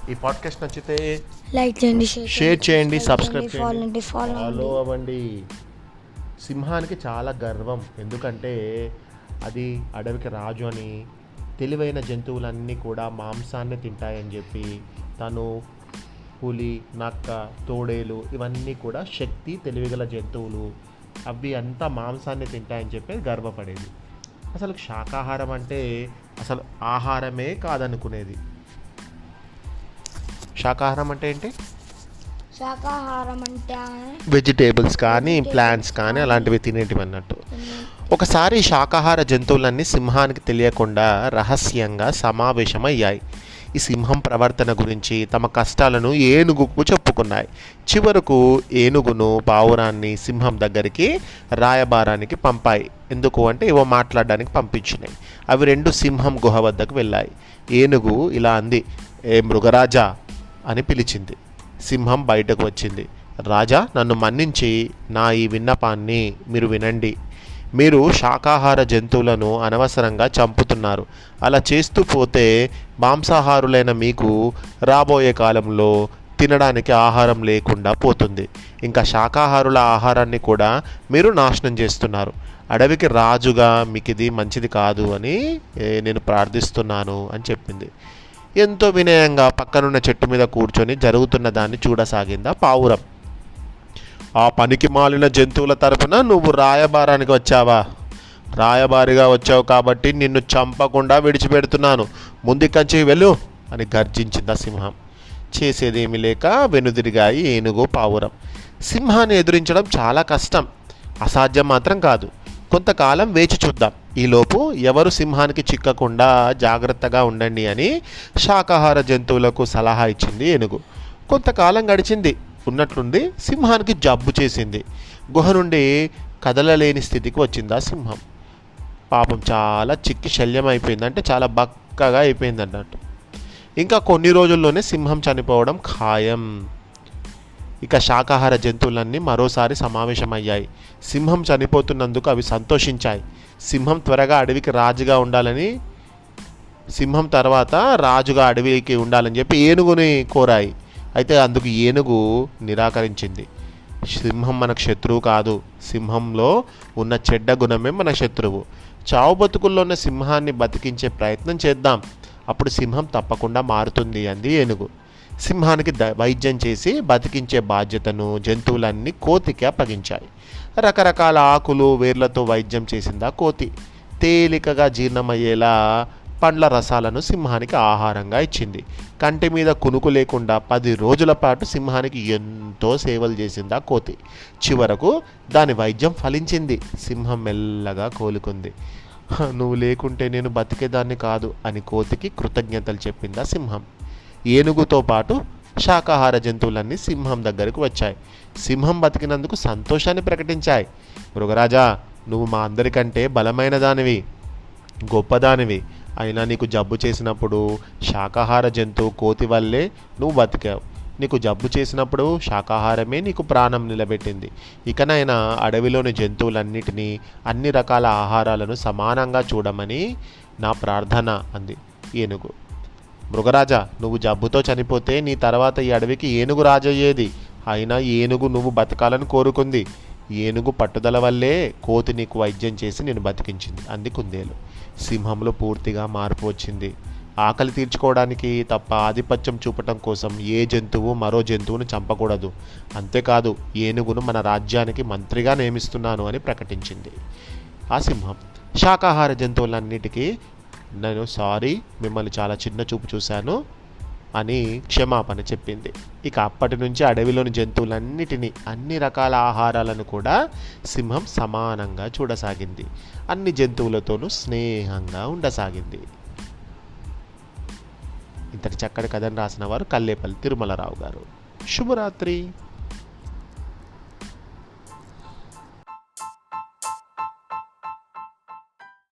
ఈ పాడ్కాస్ట్ నచ్చితే లైక్ చేయండి, షేర్ చేయండి, సబ్స్క్రైబ్ చేయండి, ఫాలో ఫాలో అవ్వండి. సింహానికి చాలా గర్వం, ఎందుకంటే అది అడవికి రాజు అని, తెలివైన జంతువులన్నీ కూడా మాంసాన్ని తింటాయని చెప్పి తను పులి, నక్క, తోడేలు ఇవన్నీ కూడా శక్తి తెలివిగల జంతువులు, అవి అంతా మాంసాన్ని తింటాయని చెప్పి గర్వపడేది. అసలు శాకాహారం అంటే అసలు ఆహారమే కాదనుకునేది. శాకాహారం అంటే ఏంటి? శాకాహారం అంటే వెజిటేబుల్స్ కానీ ప్లాంట్స్ కానీ అలాంటివి తినేటివి అన్నట్టు. ఒకసారి శాకాహార జంతువులన్నీ సింహానికి తెలియకుండా రహస్యంగా సమావేశమయ్యాయి. ఈ సింహం ప్రవర్తన గురించి తమ కష్టాలను ఏనుగుకు చెప్పుకున్నాయి. చివరకు ఏనుగును పావురాన్ని సింహం దగ్గరికి రాయబారానికి పంపాయి. ఎందుకు అంటే ఏవో మాట్లాడడానికి పంపించినాయి. అవి రెండు సింహం గుహ వద్దకు వెళ్ళాయి. ఏనుగు ఇలా అంది, ఏ మృగరాజా అని పిలిచింది. సింహం బయటకు వచ్చింది. రాజా, నన్ను మన్నించి నా ఈ విన్నపాన్ని మీరు వినండి. మీరు శాకాహార జంతువులను అనవసరంగా చంపుతున్నారు. అలా చేస్తూ పోతే మాంసాహారులైన మీకు రాబోయే కాలంలో తినడానికి ఆహారం లేకుండా పోతుంది. ఇంకా శాకాహారుల ఆహారాన్ని కూడా మీరు నాశనం చేస్తున్నారు. అడవికి రాజుగా మీకు ఇది మంచిది కాదు అని నేను ప్రార్థిస్తున్నాను అని చెప్పింది. ఎంతో వినయంగా పక్కనున్న చెట్టు మీద కూర్చొని జరుగుతున్న దాన్ని చూడసాగిందా పావురం. ఆ పనికి మాలిన జంతువుల తరపున నువ్వు రాయబారానికి వచ్చావా? రాయబారిగా వచ్చావు కాబట్టి నిన్ను చంపకుండా విడిచిపెడుతున్నాను. ముందుకంచి వెళ్ళు అని గర్జించింది సింహం. చేసేదేమీ లేక వెనుదిరిగాయి ఏనుగు, పావురం. సింహాన్ని ఎదురించడం చాలా కష్టం, అసాధ్యం మాత్రం కాదు. కొంతకాలం వేచి చూద్దాం. ఈలోపు ఎవరు సింహానికి చిక్కకుండా జాగ్రత్తగా ఉండండి అని శాకాహార జంతువులకు సలహా ఇచ్చింది ఏనుగు. కొంతకాలం గడిచింది. ఉన్నట్లుండి సింహానికి జబ్బు చేసింది. గుహ నుండి కదలలేని స్థితికి వచ్చింది ఆ సింహం. పాపం చాలా చిక్కి శల్యం అయిపోయింది, అంటే చాలా బక్కగా అయిపోయింది అన్నట్టు. ఇంకా కొన్ని రోజుల్లోనే సింహం చనిపోవడం ఖాయం. ఇక శాకాహార జంతువులన్నీ మరోసారి సమావేశమయ్యాయి. సింహం చనిపోతున్నందుకు అవి సంతోషించాయి. సింహం త్వరగా అడవికి రాజుగా ఉండాలని, సింహం తర్వాత రాజుగా అడవికి ఉండాలని చెప్పి ఏనుగుని కోరాయి. అయితే అందుకు ఏనుగు నిరాకరించింది. సింహం మనకు శత్రువు కాదు, సింహంలో ఉన్న చెడ్డ గుణమే మన శత్రువు. చావు బతుకుల్లో ఉన్న సింహాన్ని బతికించే ప్రయత్నం చేద్దాం, అప్పుడు సింహం తప్పకుండా మారుతుంది అంది ఏనుగు. సింహానికి వైద్యం చేసి బతికించే బాధ్యతను జంతువులన్నీ కోతికి అప్పగించాయి. రకరకాల ఆకులు, వేర్లతో వైద్యం చేసిందా కోతి. తేలికగా జీర్ణమయ్యేలా పండ్ల రసాలను సింహానికి ఆహారంగా ఇచ్చింది. కంటి మీద కునుకు లేకుండా 10 రోజుల పాటు సింహానికి ఎంతో సేవలు చేసిందా కోతి. చివరకు దాని వైద్యం ఫలించింది. సింహం మెల్లగా కోలుకుంది. నువ్వు లేకుంటే నేను బతికేదాన్ని కాదు అని కోతికి కృతజ్ఞతలు చెప్పిందా సింహం. ఏనుగుతో పాటు శాకాహార జంతువులన్నీ సింహం దగ్గరకు వచ్చాయి. సింహం బతికినందుకు సంతోషాన్ని ప్రకటించాయి. మృగరాజా, నువ్వు మా అందరికంటే బలమైన దానివి, గొప్పదానివి. అయినా నీకు జబ్బు చేసినప్పుడు శాకాహార జంతువు కోతి వల్లే నువ్వు బతికావు. నీకు జబ్బు చేసినప్పుడు శాకాహారమే నీకు ప్రాణం నిలబెట్టింది. ఇకనైనా అడవిలోని జంతువులన్నిటినీ, అన్ని రకాల ఆహారాలను సమానంగా చూడమని నా ప్రార్థన అంది ఏనుగు. మృగరాజా, నువ్వు జబ్బుతో చనిపోతే నీ తర్వాత ఈ అడవికి ఏనుగు రాజయ్యేది. అయినా ఏనుగు నువ్వు బతకాలని కోరుకుంది. ఏనుగు పట్టుదల వల్లే కోతి నీకు వైద్యం చేసి నేను బతికించింది అంది కుందేలు. సింహంలో పూర్తిగా మార్పు వచ్చింది. ఆకలి తీర్చుకోవడానికి తప్ప ఆధిపత్యం చూపటం కోసం ఏ జంతువు మరో జంతువును చంపకూడదు. అంతేకాదు, ఏనుగును మన రాజ్యానికి మంత్రిగా నియమిస్తున్నాను అని ప్రకటించింది ఆ సింహం. శాకాహార జంతువులన్నిటికీ నేను మిమ్మల్ని చాలా చిన్న చూపు చూశాను అని క్షమాపణ చెప్పింది. ఇక అప్పటి నుంచి అడవిలోని జంతువులన్నిటినీ, అన్ని రకాల ఆహారాలను కూడా సింహం సమానంగా చూడసాగింది. అన్ని జంతువులతోనూ స్నేహంగా ఉండసాగింది. ఇంతటి చక్కటి కథను రాసిన వారు కల్లేపల్లి తిరుమలరావు గారు. శుభరాత్రి.